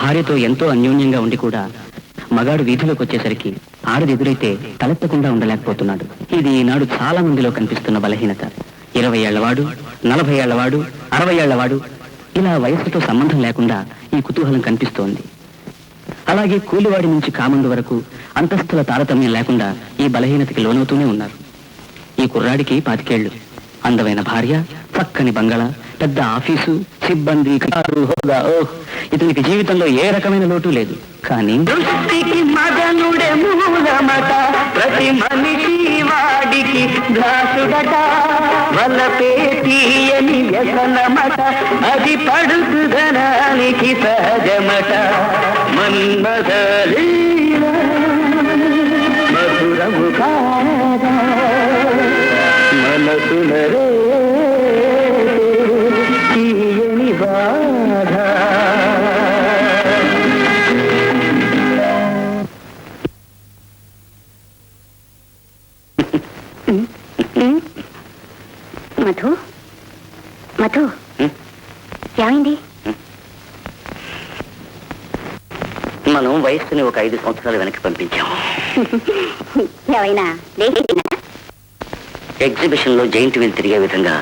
భార్యతో ఎంతో అన్యోన్యంగా ఉండి కూడా మగాడు వీధిలోకి వచ్చేసరికి ఆడది ఎదురైతే తలెత్తకుండా ఉండలేకపోతున్నాడు. ఇది ఈనాడు చాలా మందిలో కనిపిస్తున్న బలహీనత. 20 ఏళ్లవాడు, 40 ఏళ్లవాడు, 60 ఏళ్లవాడు, ఇలా వయస్సుతో సంబంధం లేకుండా ఈ కుతూహలం కనిపిస్తోంది. అలాగే కూలివాడి నుంచి కామందు వరకు అంతస్తుల తారతమ్యం లేకుండా ఈ బలహీనతకి లోనవుతూనే ఉన్నారు. ఈ కుర్రాడికి 25 ఏళ్లు, అందమైన భార్య, చక్కని బంగళా, పెద్ద ఆఫీసు, సిబ్బంది, కారు, హోదా. ఇతనికి జీవితంలో ఏ రకమైన లోటు లేదు. కానీ మదనుడే మూలమట, ప్రతి మనిషి వాడికి దాసుడట, వలపే తీయని వ్యసనమట, అది పడుతుదనానికి సహజమట. మన్మథలీల మధురము కాదా, మనసునరే తీయని బాధ. మధు, మధు, ఏమైంది? మనం వయస్సుని ఒక 5 సంవత్సరాలు వెనక్కి పంపించాము. ఏమైనా ఎగ్జిబిషన్ లో జైంట్ వీల్ తిరిగే విధంగా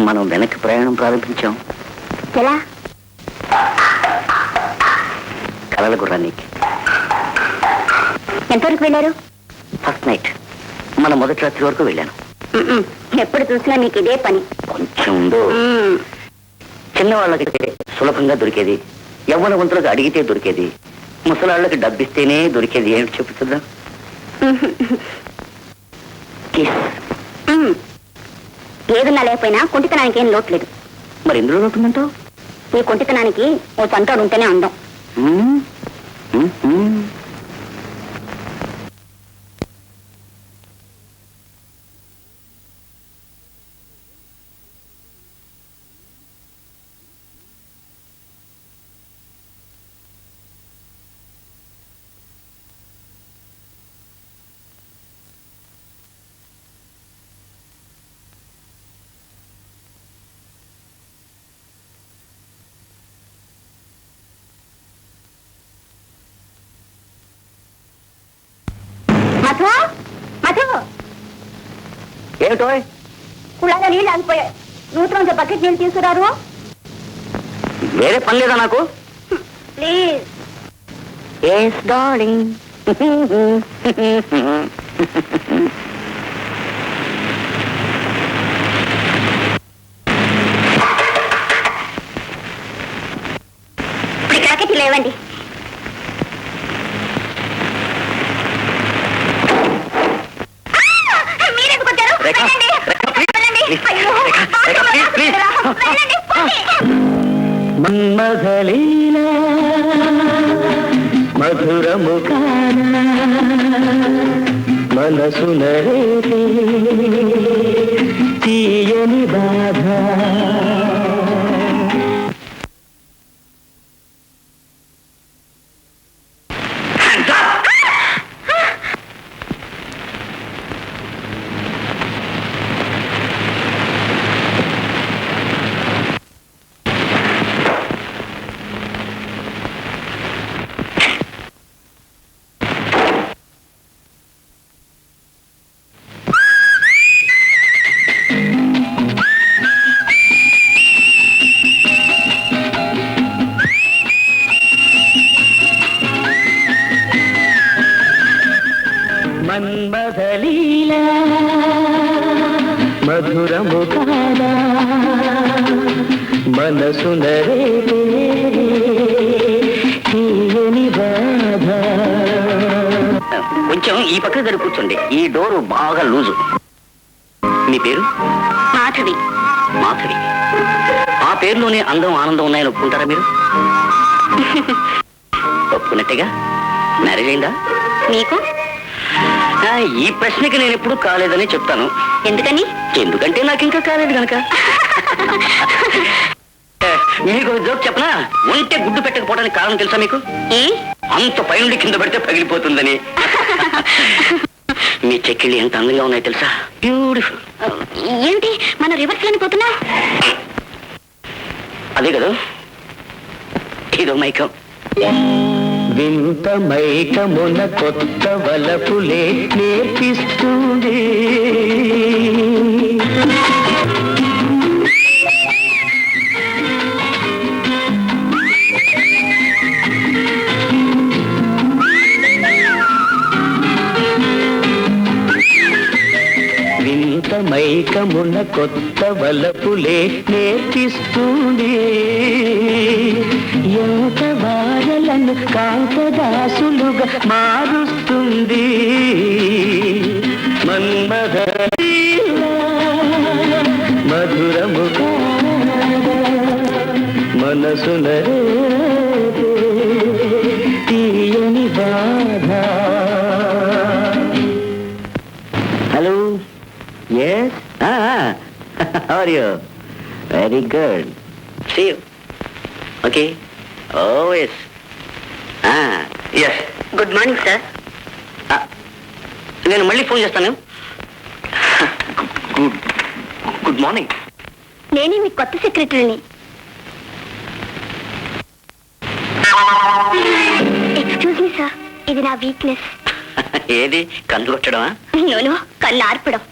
మనం వెనక్కి ప్రయాణం ప్రారంభించాం. ఎలా? కలల గుర్రానికి. ఎంతవరకు వెళ్ళారు? ఫస్ట్ నైట్, మన మొదటి రాత్రి వరకు వెళ్ళాను. ఎప్పుడు చూసినా మీకు ఇదే పని. కొంచెం చిన్నవాళ్ళకి సులభంగా దొరికేది, యవ్వనవంతులకు అడిగితే దొరికేది, ముసలాళ్ళకి డబ్బిస్తేనే దొరికేది. ఏమిటి చెప్తుందా? ఏదున్నా లేకపోయినా కుంటితనానికి ఏం లోటు లేదు. మరి ఎందులో లోటుందంటావు? ఈ కుంటితనానికి ఓ చంటాడు ఉంటేనే అందం. మధు, మధు, ఏమిటో కుళ్ళాగా నీళ్ళు ఆగిపోయాయి. నూతన బకెట్ నీళ్ళు తీసుకురారు. వేరే పని లేదా నాకు? ప్లీజ్. Yes, darling. ఇప్పుడు ప్యాకెట్ లేవండి. మీరెందుకు వచ్చారు? వెళ్ళండి. వెళ్ళండి. అయ్యో, వెళ్ళండి. మన్మథలీల మధురము కాదా, మనసునరే తీయని బాధ. మన్మథలీల మధురము కాదా, మనసునరే తీయని బాధ. కొంచెం ఈ పక్క దగ్గర కూర్చోండి. ఈ డోరు బాగా లూజు. మీ పేరు? మాధవి. మాధవి. ఆ పేరులోనే అందం ఆనందం ఉన్నాయని ఒప్పుకుంటారా మీరు? ఒప్పుకున్నట్టేగా. మ్యారేజ్ అయిందా మీకు? ఈ ప్రశ్నకి నేను ఎప్పుడు కాలేదని చెప్తాను. ఎందుకని? ఎందుకంటే నాకు ఇంకా కాలేదు కనుక. మీకు జోక్ చెప్పనా? ఒంటే గుడ్డు పెట్టకపోవడానికి కారణం తెలుసా మీకు? అంత పైనుండి కింద పెడితే పగిలిపోతుందని. మీ చెక్కిళ్ళు ఎంత అందంగా ఉన్నాయి తెలుసా? బ్యూటిఫుల్. ఏంటి మన రివర్స్ లోని పోతున్నా? అదే కదా, ఇదో మైకం. వింత మైకమున కొత్త వలపులే నేర్పిస్తుంది. వింత మైకమున కొత్త వలపులే నేర్పిస్తుంది. ఎంత వారలను కాంతదాసులుగా మారుస్తుంది. మన్మథ మధురము మనసున తీయని బాధ. Hello. Yes? How are you? Very good. See you. Okay. Oh, yes. Yes good morning sir. నేను మళ్ళీ ఫోన్ చేస్తాను. Good morning. నేనే మీ కొత్త సెక్రటరీని. ఎక్స్క్యూజ్ మీ సార్, ఇది నా వీక్నెస్. ఏది కన్ను కొట్టడమా? నోను, కళ్ళు ఆర్పడం.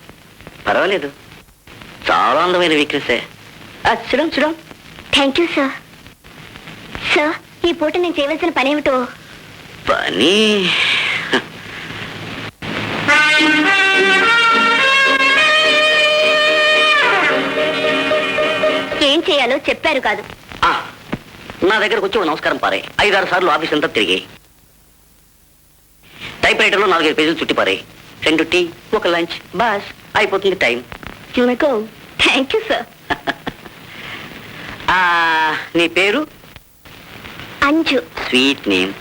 పర్వాలేదు, చాలా అందమైన వీక్నెస్. చూడం చూడం. Thank you sir. సార్, ఈ పూట నేను చేయవలసిన పని ఏమిటో? పని ఏం చేయాలో చెప్పారు కాదు. నా దగ్గరకు వచ్చి ఒక నమస్కారం పారే. 5-6 సార్లు ఆఫీస్ అంతా తిరిగి టైప్ రైటర్లో 4-5 పేజీలు చుట్టి పారే. 2 టీ, ఒక లంచ్, బాస్ అయిపోతుంది టైం. Thank you sir. నీ పేరు? అంజు. Sweet name.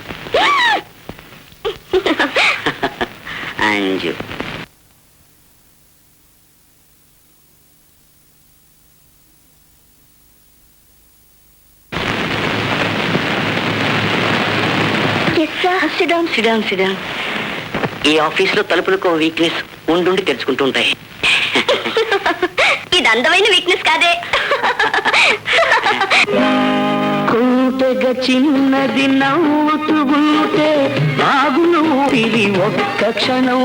అంజు. సిడాన్. ఈ ఆఫీస్లో తలుపులకు వీక్నెస్ ఉండి తెరుచుకుంటూ ఉంటాయి. ఇది అందమైన వీక్నెస్ కాదే. కుంటగా చిన్నది నవ్వుతూ ఉంటే బాగును ఇది ఒక్క క్షణం.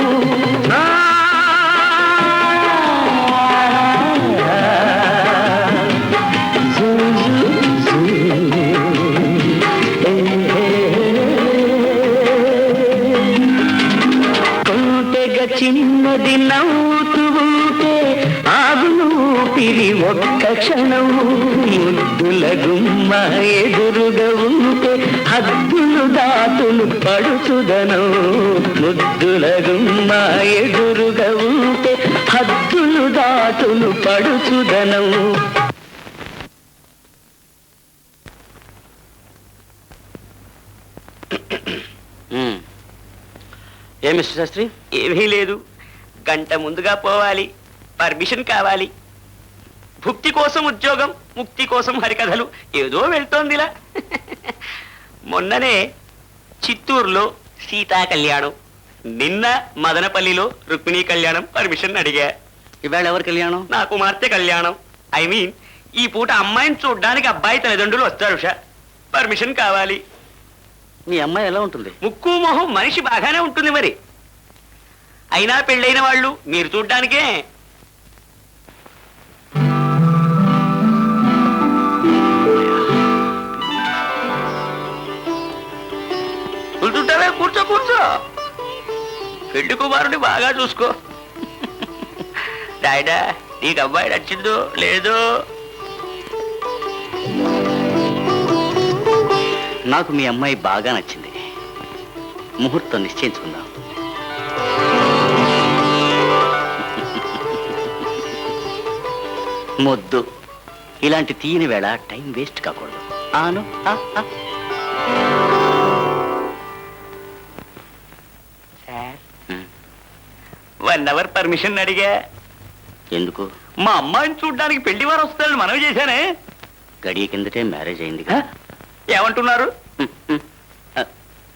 కుంటగా చిన్నది నవ్వుతూ ఉంటే ఆగును పిరి ఒక్క క్షణం. ముద్దుల గుమ్మ ఎదురుగా ఉంటే హద్దులు దాటులు పడుచుదనం. ముద్దుల గుమ్మ ఎదురుగా ఉంటే హద్దులు దాటులు పడుచుదనం. ఏ మిస్టర్ శాస్త్రి? ఏమీ లేదు, గంట ముందుగా పోవాలి, పర్మిషన్ కావాలి. భుక్తి కోసం ఉద్యోగం, ముక్తి కోసం హరికథలు, ఏదో వెళ్తోందిలా. మొన్ననే చిత్తూరులో సీతా కళ్యాణం, నిన్న మదనపల్లిలో రుక్మిణీ కళ్యాణం పర్మిషన్ అడిగా. ఇవాళ ఎవరి కళ్యాణం? నా కుమార్తె కళ్యాణం. ఐ మీన్ ఈ పూట అమ్మాయిని చూడ్డానికి అబ్బాయి తల్లిదండ్రులు వస్తారు. పర్మిషన్ కావాలి. మీ అమ్మాయి ఎలా ఉంటుంది? ముక్కు మొహం మనిషి బాగానే ఉంటుంది మరి. అయినా పెళ్ళైన వాళ్ళు మీరు చూడ్డానికే. కూర్చుంటావే? కూర్చో కూర్చో. పెళ్లి కుమారుని బాగా చూసుకో. డాడా, నీకు అబ్బాయి నచ్చిందో లేదో? నాకు మీ అమ్మాయి బాగా నచ్చింది. ముహూర్తం నిశ్చయించుకుందాం. మొద్దు, ఇలాంటి తీయని వేళ టైం వేస్ట్ కాకూడదు. ఆను 1 అవర్ పర్మిషన్ అడిగా. ఎందుకు? మా అమ్మాయిని చూడ్డానికి పెళ్లి వారు వస్తారని మనవి చేశానే. గడియ కిందటే మ్యారేజ్ అయింది. ఏమంటున్నారు?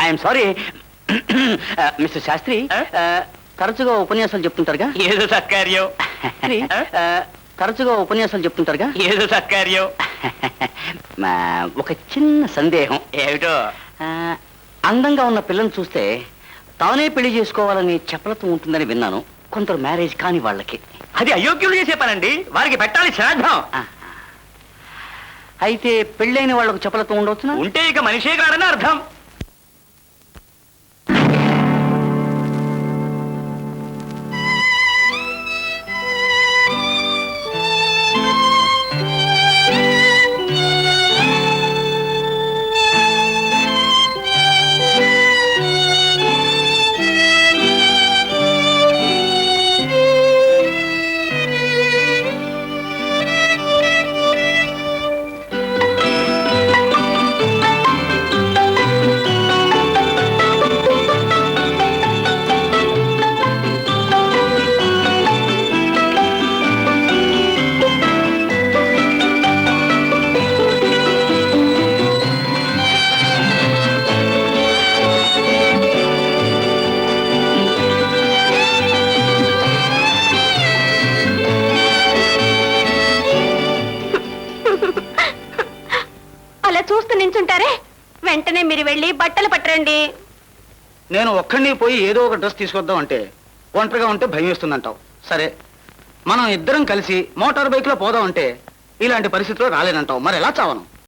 ఐఎమ్ సారీ మిస్టర్ శాస్త్రి, తరచుగా ఉపన్యాసాలు చెప్తుంటారుగా? ఏదో సత్కార్యం. తరచుగా ఉపన్యాసాలు చెప్తుంటారుగా? ఏదో సత్కార్యం. ఒక చిన్న సందేహం. ఏమిటో? అందంగా ఉన్న పిల్లని చూస్తే తానే పెళ్లి చేసుకోవాలని చపలతం ఉంటుందని విన్నాను. కొందరు మ్యారేజ్ కాని వాళ్ళకి అది అయోగ్యులు చేసే పనండి. వారికి పెట్టాలి శ్రాద్ధం. అయితే పెళ్ళైన వాళ్ళకు చపలతం ఉండవచ్చునా? ఉంటే ఇక మనిషే కాడని అర్థం. అలా చూస్తూ నించుంటారే, వెంటనే మీరు వెళ్ళి బట్టలు పట్టరండి. నేను ఒక్కడిని పోయి ఏదో ఒక డ్రెస్ తీసుకొద్దాం అంటే ఒంటరిగా ఉంటే భయం వేస్తుందంటావు. సరే, మనం ఇద్దరం కలిసి మోటార్ బైక్ లో పోదాం అంటే ఇలాంటి పరిస్థితిలో రాలేనంటావు. మరి ఎలా చావను?